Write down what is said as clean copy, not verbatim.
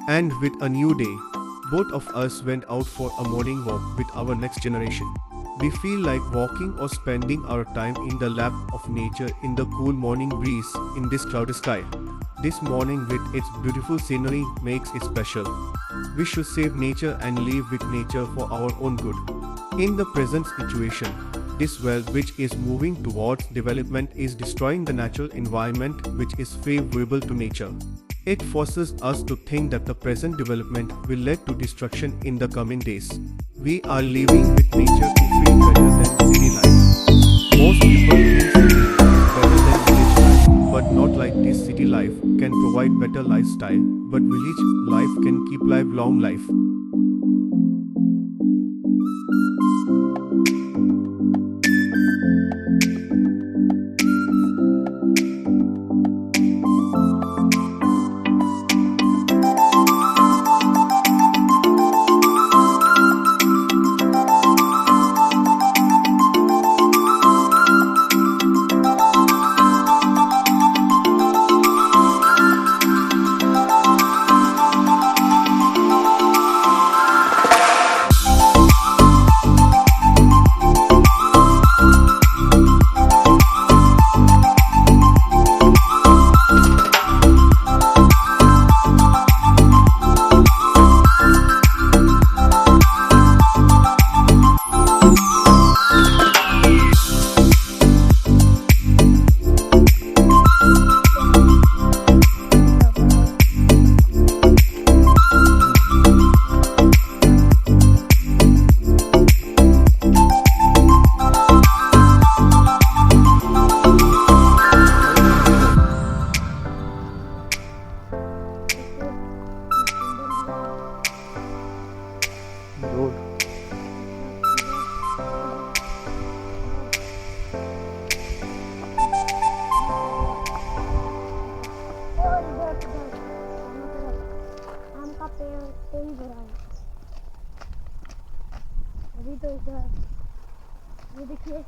And with a new day, both of us went out for a morning walk with our next generation. We feel like walking or spending our time in the lap of nature in the cool morning breeze in this cloudy sky. This morning with its beautiful scenery makes it special. We should save nature and live with nature for our own good. In the present situation, this world which is moving towards development is destroying the natural environment which is favorable to nature. It forces us to think that the present development will lead to destruction in the coming days. We are living with nature to feel better than city life. Most people think city is better than village life, but not like this. City life can provide better lifestyle, but village life can keep lifelong life. Road. और इधर आम का पेड़ से ही भरा है। अभी तो इधर ये देखिए